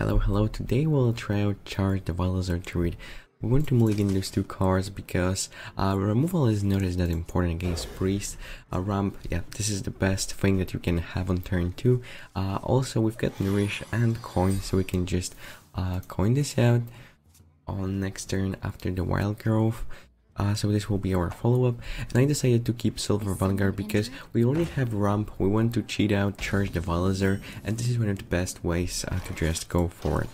Hello, today we'll try out Charge Devilasour Druid. We want to mulligan those two cards because removal is not as that important against Priest. Ramp, yeah, this is the best thing that you can have on turn 2. Also, we've got Nourish and Coin, so we can just coin this out on next turn after the Wild Growth. So this will be our follow-up, and I decided to keep Silver Vanguard because we already have Ramp. We want to cheat out Charge Devilasour, and this is one of the best ways to just go for it.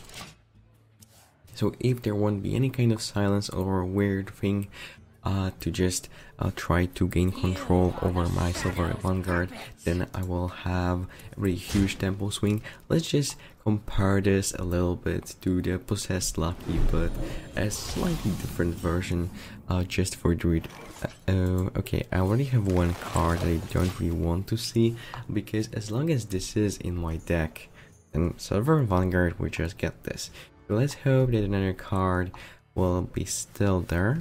So if there won't be any kind of silence or weird thing to just try to gain control over my Silver Vanguard, then I will have a really huge tempo swing. Let's just compare this a little bit to the Possessed Lucky, but a slightly different version just for Druid. Okay, I already have one card that I don't really want to see, because as long as this is in my deck, then Silver Vanguard will just get this. So let's hope that another card will be still there.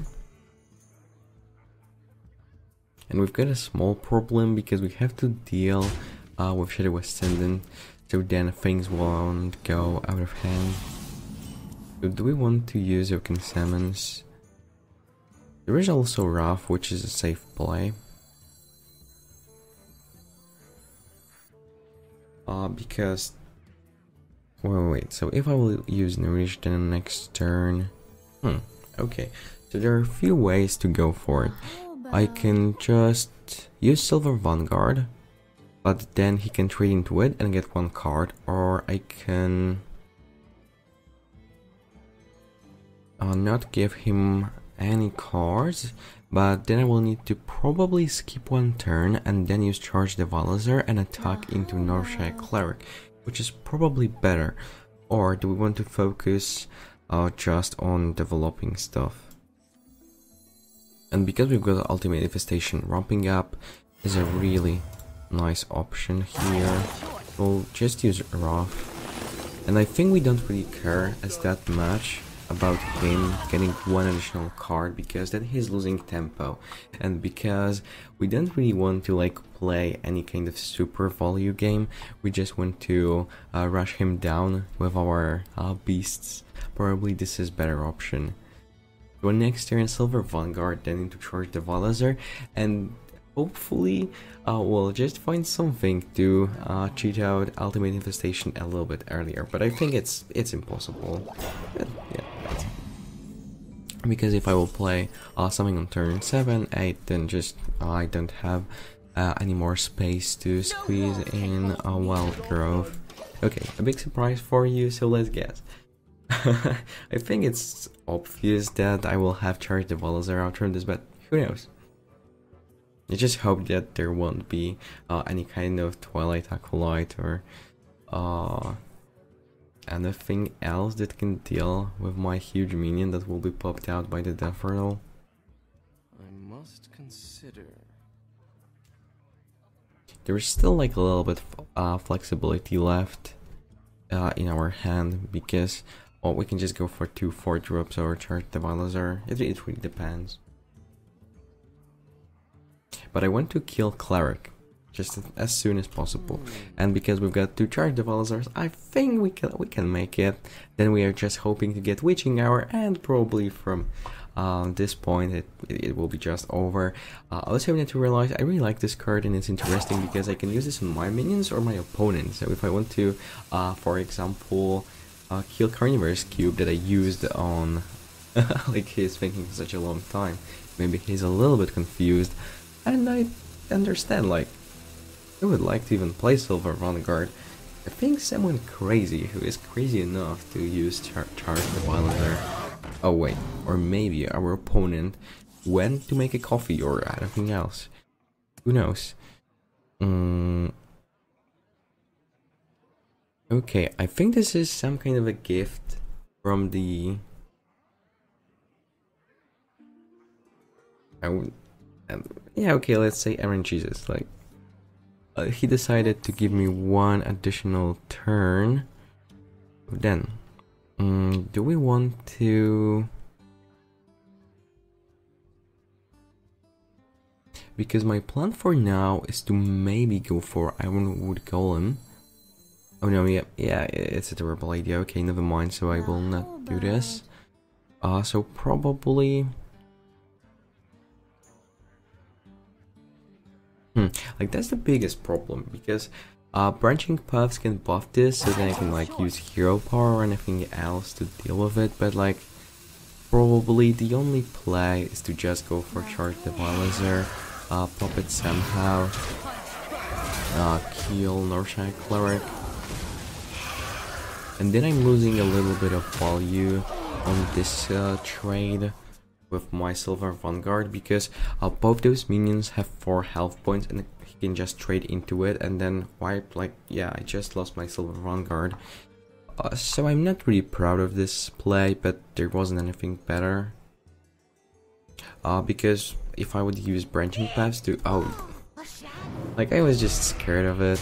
And we've got a small problem because we have to deal with Shadow Ascendant, so then things won't go out of hand. So do we want to use Oaken Salmons? There is also Wrath, which is a safe play. Because... wait, so if I will use Nourish then next turn... okay, so there are a few ways to go for it. I can just use Silver Vanguard, but then he can trade into it and get one card, or I can not give him any cards, but then I will need to probably skip one turn and then use Charge Devilasour and attack into Northshire Cleric, which is probably better. Or do we want to focus just on developing stuff? And because we've got Ultimate Infestation, ramping up is a really nice option here. We'll just use Wrath. And I think we don't really care as that much about him getting one additional card, because then he's losing tempo. And because we don't really want to like play any kind of super value game, we just want to rush him down with our beasts. Probably this is better option. So next turn, Silver Vanguard, then into Charge Devilasour, and hopefully we'll just find something to cheat out Ultimate Infestation a little bit earlier. But I think it's impossible. But, yeah, right. Because if I will play something on turn 7, 8, then just I don't have any more space to squeeze in a Wild Growth. Okay, a big surprise for you, so let's guess. I think it's obvious that I will have Charge Devilasour after this, but who knows? I just hope that there won't be any kind of Twilight Acolyte or anything else that can deal with my huge minion that will be popped out by the Death Rattle. I must consider. There is still like a little bit of flexibility left in our hand, because we can just go for 2 4-drops or Charge Devilasour. It really depends. But I want to kill Cleric just as soon as possible, and because we've got 2 Charge Devilasours, I think we can make it. Then we are just hoping to get Witching Hour, and probably from this point it will be just over. I was having to realize I really like this card, and it's interesting because I can use this on my minions or my opponents. So if I want to, for example, kill Carnivorous Cube that I used on like he's thinking for such a long time, maybe he's a little bit confused, and I understand, like, I would like to even play Silver Vanguard. I think someone crazy who is crazy enough to use Charge Devilasour. Oh wait, or maybe our opponent went to make a coffee or anything else. Who knows? Okay, I think this is some kind of a gift from the... yeah, okay, let's say Aaron Jesus. Like, he decided to give me one additional turn. Then, do we want to... Because my plan for now is to maybe go for Ironwood Golem. Oh no, yeah, it's a terrible idea. Okay, never mind, so I will not do this. So probably... like that's the biggest problem, because branching paths can buff this, so then I can like use hero power or anything else to deal with it, but like probably the only play is to just go for charge Devilasour, pop it somehow, kill Northside Cleric, and then I'm losing a little bit of value on this trade with my Silver Vanguard, because both those minions have 4 health points and he can just trade into it and then wipe. Like, yeah, I just lost my Silver Vanguard. So I'm not really proud of this play, but there wasn't anything better. Because if I would use branching paths to... oh, like I was just scared of it.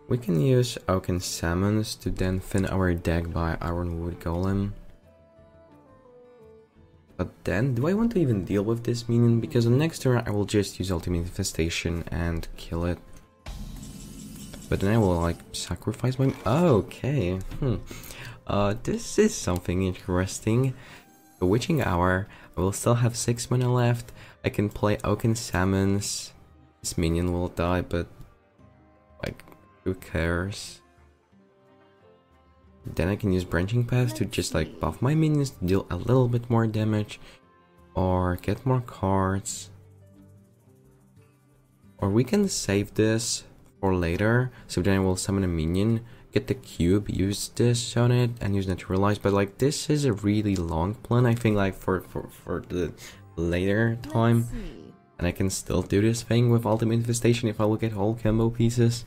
We can use Oaken Salmons to then thin our deck by Ironwood Golem. But then, do I want to even deal with this minion? Because on next turn I will just use Ultimate Infestation and kill it. But then I will like sacrifice my... oh, okay. This is something interesting. The Witching Hour, I will still have 6 mana left. I can play Oaken Salmons. This minion will die, but like, who cares? Then I can use branching paths to just like buff my minions to deal a little bit more damage, or get more cards, or we can save this for later. So then I will summon a minion, get the cube, use this on it, and use Naturalize. But like this is a really long plan, I think, like for the later time, and I can still do this thing with Ultimate Infestation if I look at all combo pieces.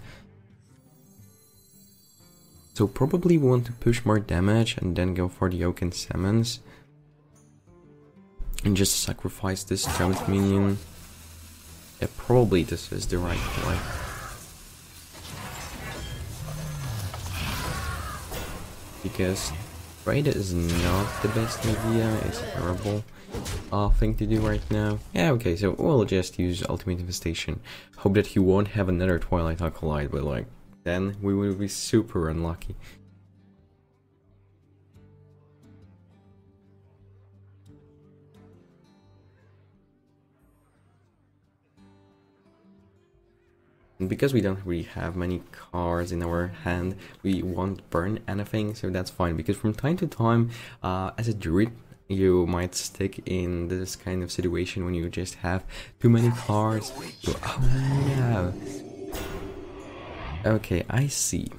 So probably we want to push more damage and then go for the Oaken Salmons. And just sacrifice this Toad minion. Yeah, probably this is the right play. Because trade is not the best idea, it's a terrible thing to do right now. Yeah, okay, so we'll just use Ultimate Infestation. Hope that he won't have another Twilight Acolyte, but like, then we will be super unlucky. And because we don't really have many cards in our hand, we won't burn anything, so that's fine. Because from time to time, as a druid, you might stick in this kind of situation when you just have too many cards. Oh no! Okay, I see.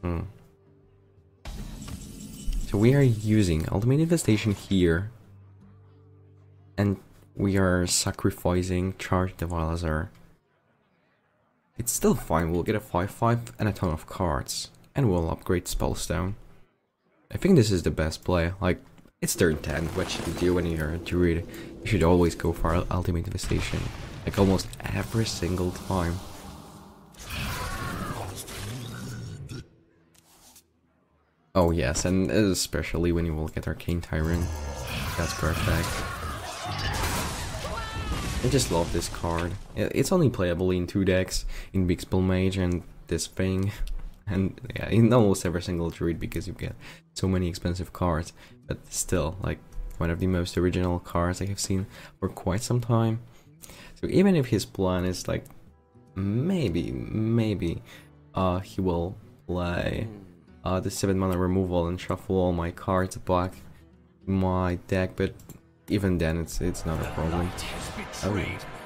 So we are using Ultimate Infestation here, and we are sacrificing Charge Devilasour. It's still fine, we'll get a 5/5 and a ton of cards, and we'll upgrade Spellstone. I think this is the best play. Like, it's turn 10, what should you do when you're a druid? You should always go for Ultimate Infestation. Like almost every single time. Oh yes, and especially when you will get Arcane Tyrant. That's perfect. I just love this card. It's only playable in 2 decks, in Big Spell Mage and this thing. And yeah, in almost every single druid, because you get so many expensive cards. But still, like, one of the most original cards I have seen for quite some time. So even if his plan is like, maybe he will play the 7 mana removal and shuffle all my cards back in my deck, but even then it's not a problem. Oh,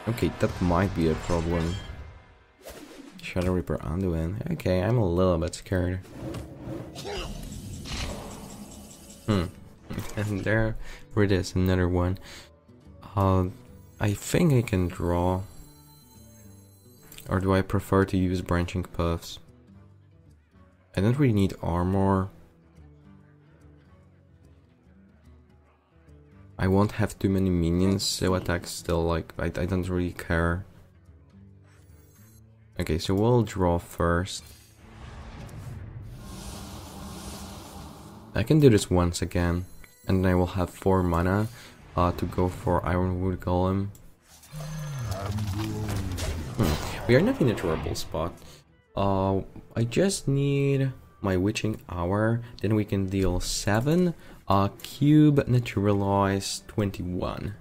okay, that might be a problem. Shadow Reaper Anduin. Okay, I'm a little bit scared. And there it is, another one. I think I can draw. Or do I prefer to use branching paths? I don't really need armor. I won't have too many minions, so attack still, like, I don't really care. Okay, so we'll draw first. I can do this once again, and then I will have 4 mana to go for Ironwood Golem. We are not in a terrible spot. I just need my Witching Hour, then we can deal 7, cube, naturalize 21.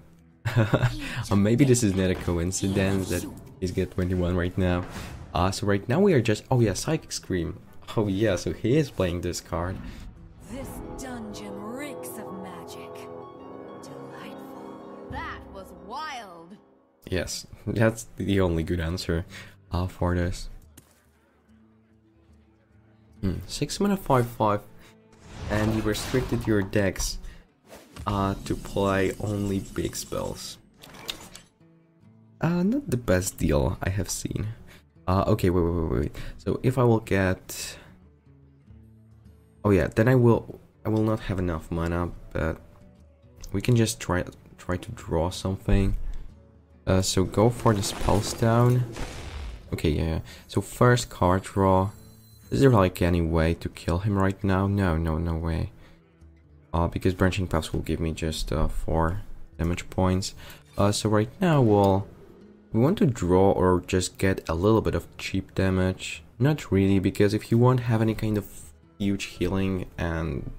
Maybe this is not a coincidence that he's got 21 right now. So right now we are just... Oh yeah, Psychic Scream. Oh yeah, so he is playing this card. This dungeon reeks of magic. Delightful. That was wild. Yes, that's the only good answer for this. 6 mana 5/5, and you restricted your decks to play only big spells. Not the best deal I have seen. Okay, wait. So if I will get... Oh yeah, then I will not have enough mana, but we can just try to draw something. So go for the Spellstone. Okay, yeah. So first card draw. Is there like any way to kill him right now? No way. Because Branching Paths will give me just 4 damage points. So right now we want to draw or just get a little bit of cheap damage. Not really, because if you won't have any kind of huge healing and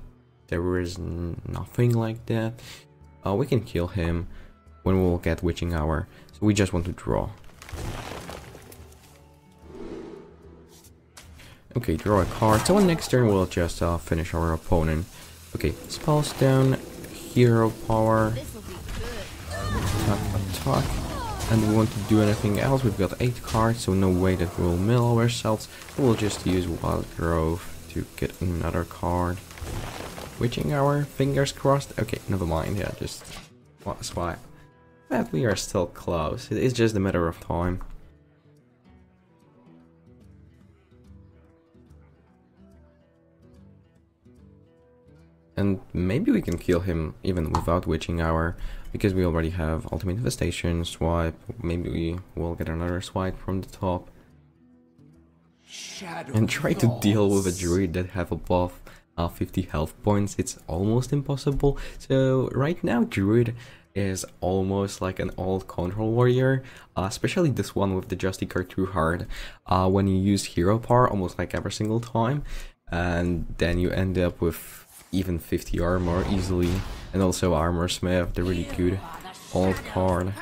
there is nothing like that, we can kill him when we'll get Witching Hour. So we just want to draw. Okay, draw a card. So on next turn we'll just finish our opponent. Okay, Spellstone, Hero Power, attack. And we want to do anything else. We've got 8 cards, so no way that we'll mill ourselves. We'll just use Wild Growth to get another card. Witching Hour, fingers crossed. Okay, never mind. Yeah, just swipe. But we are still close. It is just a matter of time. And maybe we can kill him even without Witching Hour, because we already have Ultimate Infestation, swipe, maybe we will get another swipe from the top. And try to deal with a druid that have above 50 health points, it's almost impossible. So right now druid is almost like an old control warrior, especially this one with the Justy card too hard. When you use Hero Power almost like every single time, and then you end up with even 50 armor easily, and also Armor Smith, the really good old card.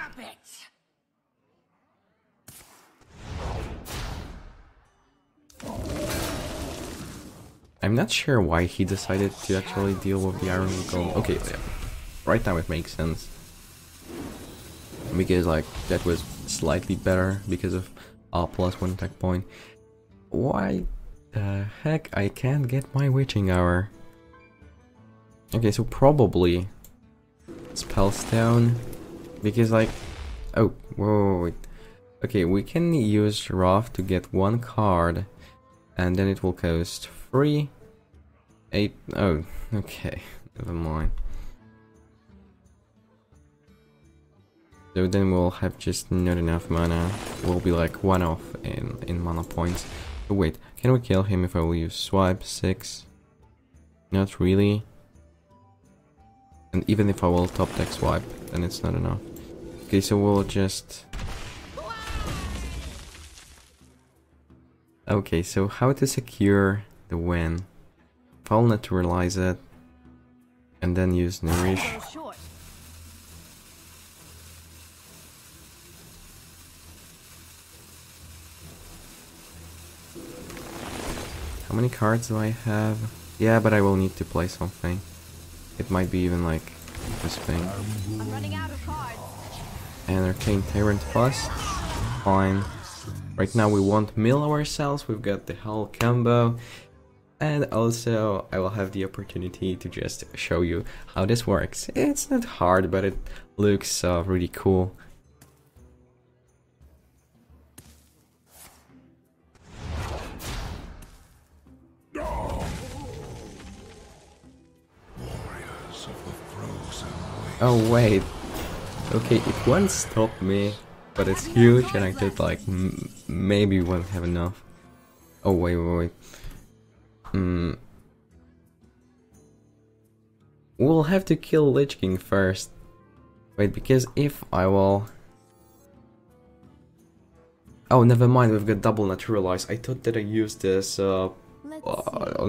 I'm not sure why he decided to actually deal with the Iron Golem. Okay, yeah. Right now it makes sense. Because like that was slightly better because of +1 attack point. Why the heck I can't get my Witching Hour? Okay, so probably Spellstone, because like, oh, wait. Okay, we can use Wrath to get 1 card, and then it will cost 3, 8, oh, okay, never mind. So then we'll have just not enough mana, we'll be like 1 off in mana points. So wait, can we kill him if I will use Swipe 6? Not really. And even if I will top deck swipe, then it's not enough. Okay, so we'll just... Okay, so how to secure the win? I'll naturalize it, and then use Nourish. How many cards do I have? Yeah, but I will need to play something. It might be even like this thing. I'm running out of cards. And Arcane Tyrant Plus. Fine. Right now we won't mill ourselves, we've got the whole combo. And also I will have the opportunity to just show you how this works. It's not hard, but it looks really cool. Oh wait, okay, it won't stop me, but it's huge and I thought like maybe we won't have enough. Oh wait. We'll have to kill Lich King first. Wait, because if I will... Oh, never mind, we've got double naturalize. I thought that I used this on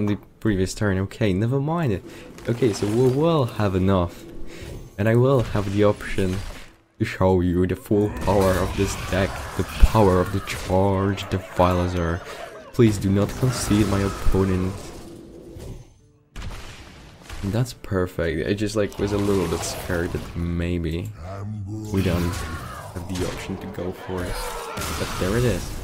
the previous turn. Okay, never mind. Okay, so we will have enough. And I will have the option to show you the full power of this deck. The power of the charge, the Devilasour. Please do not concede my opponent. That's perfect. I just like was a little bit scared that maybe we don't have the option to go for it. But there it is.